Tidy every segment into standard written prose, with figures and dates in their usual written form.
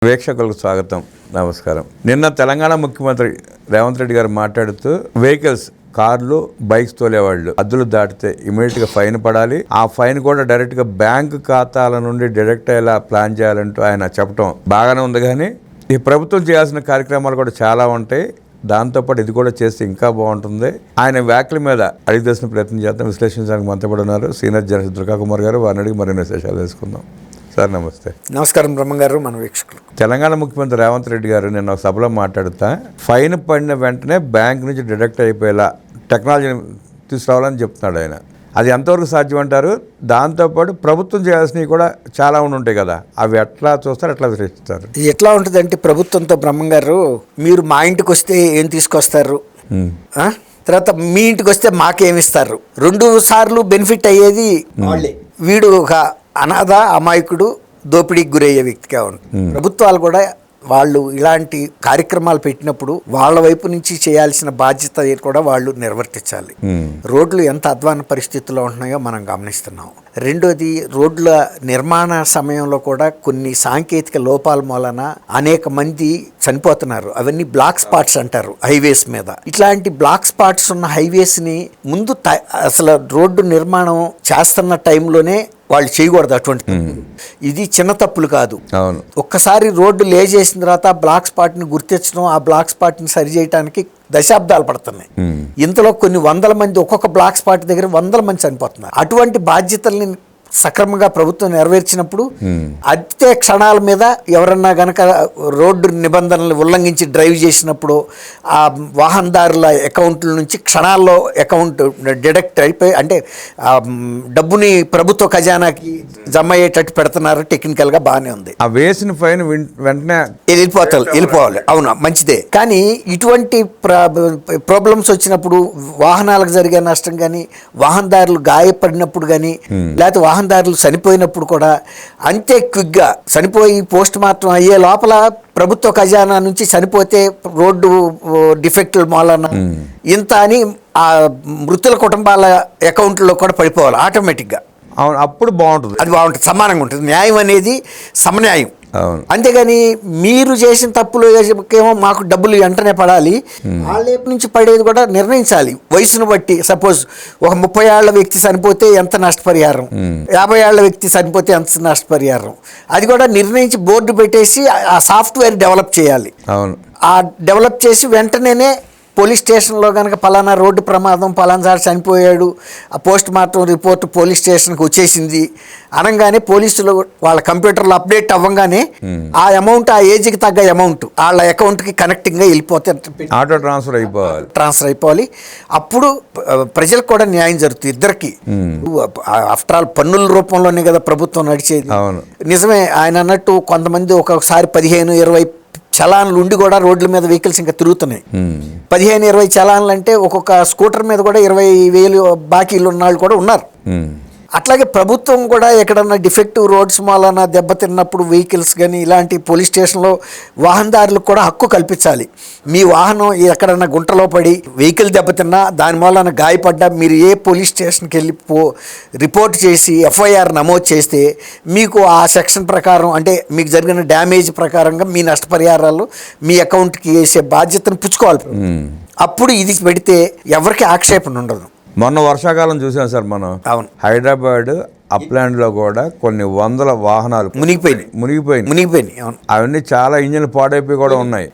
వీక్షకులకు స్వాగతం, నమస్కారం. నిన్న తెలంగాణ ముఖ్యమంత్రి రేవంత్ రెడ్డి గారు మాట్లాడుతూ వెహికల్స్, కార్లు, బైక్స్ తోలేవాళ్ళు అద్దులు దాటితే ఇమీడియట్గా ఫైన్ పడాలి, ఆ ఫైన్ కూడా డైరెక్ట్గా బ్యాంకు ఖాతాల నుండి డిడక్ట్ అయ్యేలా ప్లాన్ చేయాలంటూ ఆయన చెప్పడం బాగానే ఉంది. కానీ ఈ ప్రభుత్వం చేయాల్సిన కార్యక్రమాలు కూడా చాలా ఉంటాయి. దాంతోపాటు ఇది కూడా చేస్తే ఇంకా బాగుంటుంది. ఆయన వ్యాఖ్యల మీద అడిగి తెలిసిన ప్రయత్నం చేద్దాం. విశ్లేషించడానికి మనతో పాటు ఉన్నారు సీనియర్ జర్నలిస్ట్ దుర్గా కుమార్ గారు. వారిని అడిగి మరిన్ని విశేషాలు తెలుసుకుందాం. సార్ నమస్తే. నమస్కారం బ్రహ్మ గారు, మన వీక్షకులు. తెలంగాణ ముఖ్యమంత్రి రేవంత్ రెడ్డి గారు నిన్న ఒక సభలో మాట్లాడుతా ఫైన్ పడిన వెంటనే బ్యాంక్ నుంచి డిడక్ట్ అయిపోయేలా టెక్నాలజీని తీసుకురావాలని చెప్తున్నాడు ఆయన. అది ఎంతవరకు సాధ్యం అంటారు? దాంతోపాటు ప్రభుత్వం చేయాల్సినవి కూడా చాలా ఉంటాయి కదా, అవి ఎట్లా చూస్తారు, ఎట్లా విశ్లేషిస్తారు? ఎట్లా ఉంటుందంటే ప్రభుత్వంతో బ్రహ్మ గారు, మీరు మా ఇంటికి వస్తే ఏం తీసుకొస్తారు, తర్వాత మీ ఇంటికి వస్తే మాకేమిస్తారు, 2 సార్లు బెనిఫిట్ అయ్యేది వాళ్ళే. వీడు ఒక అనాథ, అమాయకుడు, దోపిడీకి గురయ్యే వ్యక్తిగా ఉంటుంది. ప్రభుత్వాలు కూడా వాళ్ళు ఇలాంటి కార్యక్రమాలు పెట్టినప్పుడు వాళ్ళ వైపు నుంచి చేయాల్సిన బాధ్యత కూడా వాళ్ళు నిర్వర్తించాలి. రోడ్లు ఎంత అధ్వాన పరిస్థితుల్లో ఉంటున్నాయో మనం గమనిస్తున్నాం. రెండోది, రోడ్ల నిర్మాణ సమయంలో కూడా కొన్ని సాంకేతిక లోపాల మూలన అనేక మంది చనిపోతున్నారు. అవన్నీ బ్లాక్ స్పాట్స్ అంటారు హైవేస్ మీద. ఇట్లాంటి బ్లాక్ స్పాట్స్ ఉన్న హైవేస్ని ముందు అసలు రోడ్డు నిర్మాణం చేస్తున్న టైంలోనే వాళ్ళు చేయకూడదు అటువంటి. ఇది చిన్న తప్పులు కాదు. ఒక్కసారి రోడ్డు లే చేసిన తర్వాత బ్లాక్ స్పాట్ని గుర్తించడం, ఆ బ్లాక్ స్పాట్ని సరి చేయడానికి దశాబ్దాలు పడుతున్నాయి. ఇంతలో కొన్ని 100 మంది ఒక్కొక్క బ్లాక్ స్పాట్ దగ్గర 100 మంది చనిపోతున్నారు. అటువంటి బాధ్యతల్ని సక్రమంగా ప్రభుత్వం నెరవేర్చినప్పుడు అదే క్షణాల మీద ఎవరన్నా గనక రోడ్డు నిబంధనలు ఉల్లంఘించి డ్రైవ్ చేసినప్పుడు ఆ వాహనదారుల అకౌంట్ల నుంచి క్షణాల్లో అకౌంట్ డిడక్ట్ అయిపోయి, అంటే డబ్బుని ప్రభుత్వ ఖజానాకి జమ అయ్యేటట్టు పెడుతున్నారు. టెక్నికల్గా బాగానే ఉంది. ఆ వేసిన ఫైన్ వెంటనే వెళ్ళిపోవాలి. అవునా, మంచిదే. కానీ ఇటువంటి ప్రాబ్లమ్స్ వచ్చినప్పుడు వాహనాలకు జరిగే నష్టం కానీ, వాహనదారులు గాయపడినప్పుడు కానీ, లేకపోతే వాహనదారులు చనిపోయినప్పుడు కూడా అంతే క్విక్గా చనిపోయి పోస్ట్ మార్టం అయ్యే లోపల ప్రభుత్వ ఖజానా నుంచి చనిపోతే రోడ్డు డిఫెక్టుల మూలన ఇంత అని ఆ మృతుల కుటుంబాల అకౌంట్లో కూడా పడిపోవాలి ఆటోమేటిక్గా. అవును, అప్పుడు బాగుంటుంది. అది బాగుంటుంది, సమానంగా ఉంటుంది. న్యాయం అనేది సమన్యాయం. అంతేగాని మీరు చేసిన తప్పులు ఏమో మాకు డబ్బులు వెంటనే పడాలి, వాళ్ళ వైపు నుంచి పడేది కూడా నిర్ణయించాలి వయసును బట్టి. సపోజ్ ఒక 30 ఏళ్ల వ్యక్తి చనిపోతే ఎంత నష్టపరిహారం, 50 ఏళ్ల వ్యక్తి చనిపోతే ఎంత నష్టపరిహారం, అది కూడా నిర్ణయించి బోర్డు పెట్టేసి ఆ సాఫ్ట్వేర్ డెవలప్ చేయాలి. ఆ డెవలప్ చేసి వెంటనే పోలీస్ స్టేషన్లో కనుక పలానా రోడ్డు ప్రమాదం, పలానాసారి చనిపోయాడు, ఆ పోస్ట్ మార్టం రిపోర్ట్ పోలీస్ స్టేషన్కి వచ్చేసింది అనగానే పోలీసులు వాళ్ళ కంప్యూటర్లో అప్డేట్ అవ్వగానే ఆ అమౌంట్, ఆ ఏజ్కి తగ్గ అమౌంట్ వాళ్ళ అకౌంట్కి కనెక్టింగ్గా వెళ్ళిపోతే ఆటో ట్రాన్స్ఫర్ అయిపోవాలి. అప్పుడు ప్రజలకు కూడా న్యాయం జరుగుతుంది ఇద్దరికి. ఆఫ్టర్ ఆల్ పన్నుల రూపంలోనే కదా ప్రభుత్వం నడిచేది. నిజమే ఆయన అన్నట్టు, కొంతమంది ఒక్కొక్కసారి 15-20 చలాన్లు ఉండి కూడా రోడ్ల మీద వెహికల్స్ ఇంకా తిరుగుతున్నాయి. 15-20 చలాన్లు అంటే ఒక్కొక్క స్కూటర్ మీద కూడా 20,000 బాకీలు ఉన్న వాళ్ళు కూడా ఉన్నారు. అట్లాగే ప్రభుత్వం కూడా ఎక్కడన్నా డిఫెక్టివ్ రోడ్స్ మూలన దెబ్బతిన్నప్పుడు వెహికల్స్ కానీ ఇలాంటి పోలీస్ స్టేషన్లో వాహనదారులకు కూడా హక్కు కల్పించాలి. మీ వాహనం ఎక్కడన్నా గుంటలో పడి వెహికల్ దెబ్బతిన్నా, దాని మూలన గాయపడ్డా మీరు ఏ పోలీస్ స్టేషన్కి వెళ్ళి రిపోర్ట్ చేసి ఎఫ్ఐఆర్ నమోదు చేస్తే మీకు ఆ సెక్షన్ ప్రకారం, అంటే మీకు జరిగిన డ్యామేజ్ ప్రకారంగా మీ నష్టపరిహారాలు మీ అకౌంట్కి వేసే బాధ్యతను పుచ్చుకోవాలి. అప్పుడు ఇది పెడితే ఎవరికి ఆక్షేపణ ఉండదు. మొన్న వర్షాకాలం చూసాం సార్ మనం. హైదరాబాద్ అప్లాండ్ లో కూడా కొన్ని 100 వాహనాలు మునిగిపోయినాయి. అవన్నీ చాలా ఇంజిన్ పాడైపోయి కూడా ఉన్నాయి.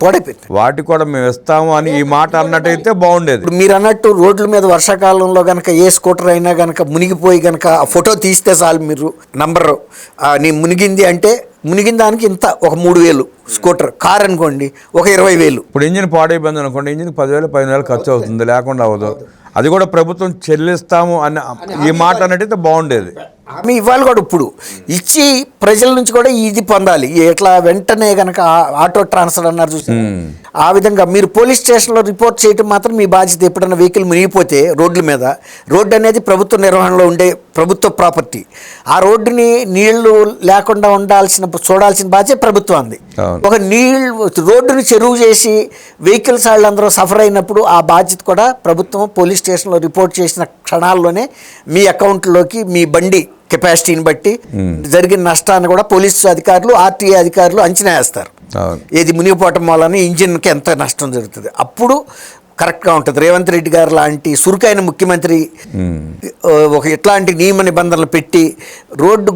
వాటికి కూడా మేము ఇస్తాము అని ఈ మాట అన్నట్టయితే బాగుండేది. మీరు అన్నట్టు రోడ్ల మీద వర్షాకాలంలో గనక ఏ స్కూటర్ అయినా గనక మునిగిపోయి గనక ఫోటో తీస్తే చాలు, మీరు నంబర్ నీ మునిగింది అంటే మునిగిన దానికి ఇంత, ఒక 3,000. స్కూటర్, కార్ అనుకోండి ఒక 20,000. ఇప్పుడు ఇంజిన్ పాడైపోయింది అనుకోండి, ఇంజిన్ 10,000-15,000 ఖర్చు అవుతుంది, లేకుండా అవ్వదు. అది కూడా ప్రభుత్వం చెల్లిస్తాము అన్న ఈ మాట అన్నట్టయితే బాగుండేది. హామీ ఇవ్వాలి కూడా. ఇప్పుడు ఇచ్చి ప్రజల నుంచి కూడా ఇది పొందాలి. ఎట్లా వెంటనే కనుక ఆటో ట్రాన్స్ఫర్ అన్నారు చూసి, ఆ విధంగా మీరు పోలీస్ స్టేషన్లో రిపోర్ట్ చేయటం మాత్రం మీ బాధ్యత. ఎప్పుడన్నా వెహికల్ మునిగిపోతే రోడ్ల మీద, రోడ్డు అనేది ప్రభుత్వ నిర్వహణలో ఉండే ప్రభుత్వ ప్రాపర్టీ. ఆ రోడ్డుని నీళ్లు లేకుండా చూడాల్సిన బాధ్యత ప్రభుత్వాన్ని. ఒక రోడ్డుని చెరువు చేసి వెహికల్స్ వాళ్ళందరూ సఫర్ అయినప్పుడు ఆ బాధ్యత కూడా ప్రభుత్వం పోలీస్ స్టేషన్లో రిపోర్ట్ చేసిన క్షణాల్లోనే మీ అకౌంట్లోకి మీ బండి కెపాసిటీని బట్టి జరిగిన నష్టాన్ని కూడా పోలీసు అధికారులు, ఆర్టీఏ అధికారులు అంచనా వేస్తారు. అవును. ఏది మునిగిపోవటం వలన ఇంజిన్కి ఎంత నష్టం జరుగుతుంది. అప్పుడు కరెక్ట్గా ఉంటుంది. రేవంత్ రెడ్డి గారు లాంటి చురుకైన ముఖ్యమంత్రి ఒక ఇట్లాంటి నియమ నిబంధనలు పెట్టి రోడ్డు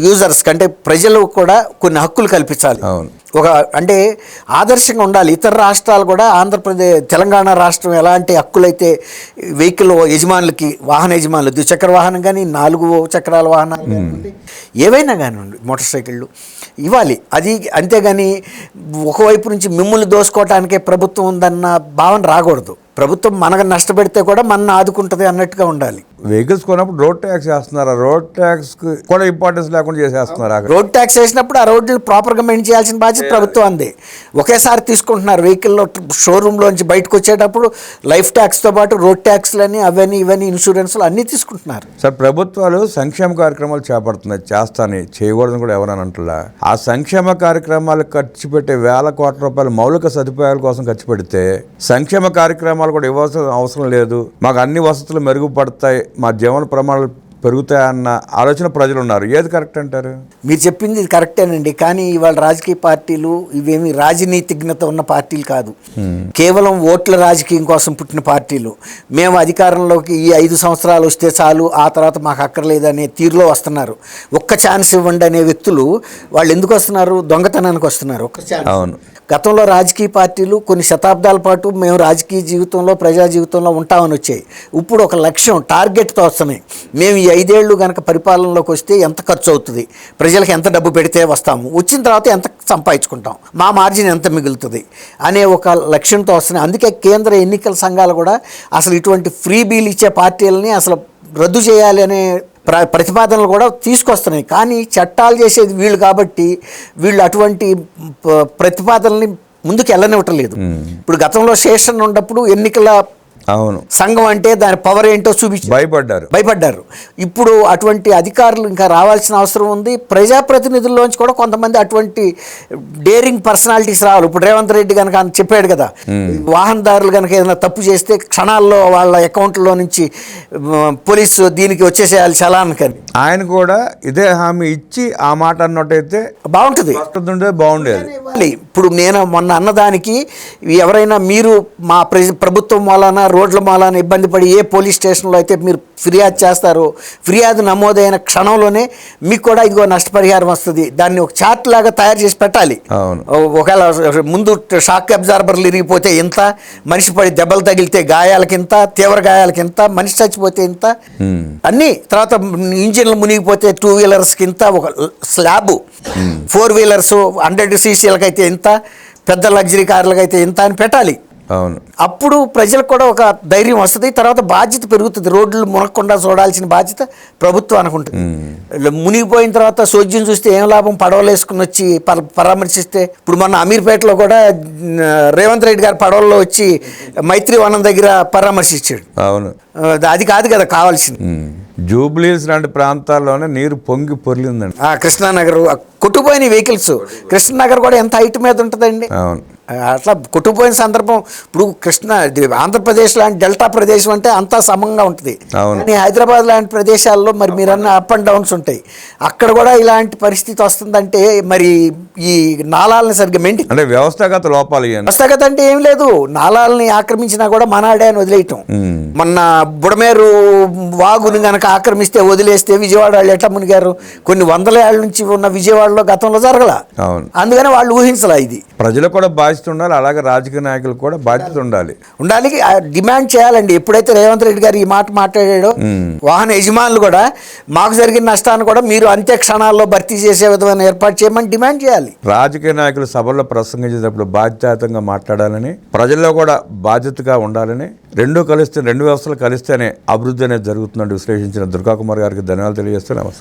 యూజర్స్ కంటే ప్రజలు కూడా కొన్ని హక్కులు కల్పించాలి. అవును. ఒక అంటే ఆదర్శంగా ఉండాలి. ఇతర రాష్ట్రాలు కూడా ఆంధ్రప్రదేశ్, తెలంగాణ రాష్ట్రం ఎలాంటి హక్కులైతే వెహికల్ యజమానులకి, వాహన యజమానులు, ద్విచక్ర వాహనం కానీ 4 చక్రాల వాహనాలు కానివ్వండి, ఏవైనా కానివ్వండి, మోటార్ సైకిళ్ళు ఇవ్వాలి. అది అంతేగాని ఒకవైపు నుంచి మిమ్మల్ని దోసుకోవటానికే ప్రభుత్వం ఉందన్న భావన రాకూడదు. ప్రభుత్వం మనకు నష్టపెడితే కూడా మన ఆదుకుంటుంది అన్నట్టుగా ఉండాలి. వెహికల్స్ కొన్నప్పుడు రోడ్ ట్యాక్స్ వేస్తున్నారు. రోడ్ ట్యాక్స్ కూడా ఇంపార్టెన్స్ లేకుండా చేసేస్తున్నారు. రోడ్ ట్యాక్స్ వేసినప్పుడు ఆ రోడ్లు ప్రాపర్గా మెయింటైన్ చేయాల్సిన బాధ్యత ప్రభుత్వం అంది. ఒకేసారి తీసుకుంటున్నారు. వెహికల్లో షోరూంలోంచి బయటకు వచ్చేటప్పుడు లైఫ్ ట్యాక్స్తో పాటు రోడ్ ట్యాక్స్లని అవన్నీ ఇవన్నీ ఇన్సూరెన్స్లు అన్నీ తీసుకుంటున్నారు. సార్, ప్రభుత్వాలు సంక్షేమ కార్యక్రమాలు చేపడుతున్నాయి, చేస్తాని చేయకూడదని కూడా ఎవరని అంటున్నా. ఆ సంక్షేమ కార్యక్రమాలు ఖర్చు పెట్టే వేల కోట్ల రూపాయలు మౌలిక సదుపాయాల కోసం ఖర్చు పెడితే సంక్షేమ కార్యక్రమాలు కూడా ఇవ్వాల్సిన అవసరం లేదు, మాకు అన్ని వసతులు మెరుగుపడతాయి, మా జీవన ప్రమాణాలు పెరుగుతాయన్న ఆలోచన ప్రజలు ఉన్నారు. ఏది కరెక్ట్ అంటారు? మీరు చెప్పింది ఇది కరెక్టేనండి. కానీ ఇవాళ రాజకీయ పార్టీలు ఇవేమి రాజనీతిజ్ఞత ఉన్న పార్టీలు కాదు. కేవలం ఓట్ల రాజకీయం కోసం పుట్టిన పార్టీలు. మేము అధికారంలోకి ఈ 5 సంవత్సరాలు వస్తే చాలు, ఆ తర్వాత మాకు అక్కర్లేదు అనే తీరులో వస్తున్నారు. ఒక్క ఛాన్స్ ఇవ్వండి అనే వ్యక్తులు వాళ్ళు ఎందుకు వస్తున్నారు? దొంగతనానికి వస్తున్నారు. ఒక్క ఛాన్స్. అవును. గతంలో రాజకీయ పార్టీలు కొన్ని శతాబ్దాల పాటు మేము రాజకీయ జీవితంలో, ప్రజా జీవితంలో ఉంటామని వచ్చాయి. ఇప్పుడు ఒక లక్ష్యం, టార్గెట్తో వస్తున్నాయి. మేము ఈ 5 ఏళ్ళు కనుక పరిపాలనలోకి వస్తే ఎంత ఖర్చు అవుతుంది, ప్రజలకు ఎంత డబ్బు పెడితే వస్తాము, వచ్చిన తర్వాత ఎంత సంపాదించుకుంటాం, మా మార్జిన్ ఎంత మిగులుతుంది అనే ఒక లక్ష్యంతో వస్తున్నాయి. అందుకే కేంద్ర ఎన్నికల సంఘాలు కూడా అసలు ఇటువంటి ఫ్రీ బీల్ ఇచ్చే పార్టీలని అసలు రద్దు చేయాలి అనే ప్రతిపాదనలు కూడా తీసుకొస్తున్నాయి. కానీ చట్టాలు చేసేది వీళ్ళు కాబట్టి వీళ్ళు అటువంటి ప్రతిపాదనల్ని ముందుకు వెళ్ళనివ్వటం లేదు. ఇప్పుడు గతంలో శేషన్ ఉన్నప్పుడు ఎన్నికల అవును సంఘం అంటే దాని పవర్ ఏంటో చూపించి భయపడ్డారు. ఇప్పుడు అటువంటి అధికారులు ఇంకా రావాల్సిన అవసరం ఉంది. ప్రజాప్రతినిధుల్లోంచి కూడా కొంతమంది అటువంటి డేరింగ్ పర్సనాలిటీస్ రావాలి. ఇప్పుడు రేవంత్ రెడ్డి కనుక చెప్పాడు కదా, వాహనదారులు కనుక ఏదైనా తప్పు చేస్తే క్షణాల్లో వాళ్ళ అకౌంట్లో నుంచి పోలీసు దీనికి వచ్చేసేయాలి చలాన్ కని. ఆయన కూడా ఇదే హామీ ఇచ్చి ఆ మాట అన్నట్టయితే బాగుంటుంది, బాగుండేది. ఇప్పుడు నేను మొన్న అన్నదానికి ఎవరైనా మీరు మా ప్రభుత్వం వలన రోడ్ల మూలాన ఇబ్బంది పడి ఏ పోలీస్ స్టేషన్లో అయితే మీరు ఫిర్యాదు చేస్తారో, ఫిర్యాదు నమోదైన క్షణంలోనే మీకు కూడా ఇదిగో నష్టపరిహారం వస్తుంది. దాన్ని ఒక చార్ట్ లాగా తయారు చేసి పెట్టాలి. ఒకవేళ ముందు షాక్ అబ్జార్బర్లు ఇరిగిపోతే ఇంత, మనిషి పడి దెబ్బలు తగిలితే గాయాలకింత, తీవ్ర గాయాలకింత, మనిషి చచ్చిపోతే ఇంత, అన్నీ. తర్వాత ఇంజిన్లు మునిగిపోతే 2 వీలర్స్కి ఇంత, ఒక స్లాబ్ 4 వీలర్స్ 100 cc అయితే ఇంత, పెద్ద లగ్జరీ కార్లకు అయితే ఇంత అని పెట్టాలి. అవును. అప్పుడు ప్రజలకు కూడా ఒక ధైర్యం వస్తుంది. తర్వాత బాధ్యత పెరుగుతుంది. రోడ్లు మునగకుండా చూడాల్సిన బాధ్యత ప్రభుత్వం అనుకుంటుంది. మునిగిపోయిన తర్వాత సోద్యం చూస్తే ఏం లాభం, పడవలు వేసుకుని వచ్చి పరామర్శిస్తే. ఇప్పుడు మొన్న అమీర్పేటలో కూడా రేవంత్ రెడ్డి గారు పడవల్లో వచ్చి మైత్రి వనం దగ్గర పరామర్శించాడు. అవును. అది కాదు కదా కావాల్సింది. జూబ్లీస్ లాంటి ప్రాంతాల్లోనే నీరు పొంగి పొర్లిందండి. కృష్ణానగర్ కొట్టుపోయిన వెహికల్స్. కృష్ణానగర్ కూడా ఎంత హైట్ మీద ఉంటుందండి. అవును. అట్లా కొట్టుకుపోయిన సందర్భం. ఇప్పుడు ఆంధ్రప్రదేశ్ లాంటి డెల్టా ప్రదేశం అంటే అంతా సమంగా ఉంటుంది. కానీ హైదరాబాద్ లాంటి ప్రదేశాల్లో మరి మీరన్న అప్ అండ్ డౌన్స్ ఉంటాయి. అక్కడ కూడా ఇలాంటి పరిస్థితి వస్తుందంటే మరి ఈ నాళాలని సరిగ్గా మెయింటైన్, అంటే వ్యవస్థాగత లోపాలు. వ్యవస్థాగత అంటే ఏం లేదు, నాళాలని ఆక్రమించినా కూడా మనాడే అని వదిలేయటం. మొన్న బుడమేరు వాగుని కనుక ఆక్రమిస్తే వదిలేస్తే విజయవాడ వాళ్ళు ఎట్లా మునిగారు? కొన్ని 100 ఏళ్ల నుంచి ఉన్న విజయవాడలో గతంలో జరగల. అందుకని వాళ్ళు ఊహించలా. ఇది ప్రజలు కూడా బాధ్యత ఉండాలి, అలాగే రాజకీయ నాయకులు కూడా బాధ్యత ఉండాలి. డిమాండ్ చేయాలండి. ఎప్పుడైతే రేవంత్ రెడ్డి గారు ఈ మాట మాట్లాడాడో, వాహన యజమానులు కూడా మాకు జరిగిన నష్టాన్ని కూడా మీరు అంత్య క్షణాల్లో భర్తీ చేసే విధమైన ఏర్పాటు చేయమని డిమాండ్ చేయాలి. రాజకీయ నాయకులు సభల్లో ప్రసంగించేటప్పుడు బాధ్యతాయుతంగా మాట్లాడాలని, ప్రజల్లో కూడా బాధ్యతగా ఉండాలని, రెండు వ్యవస్థలు కలిస్తేనే అభివృద్ధి అనేది జరుగుతుందని విశ్లేషించిన దుర్గా కుమార్ గారికి ధన్యవాదాలు తెలియజేస్తూ నమస్కారం.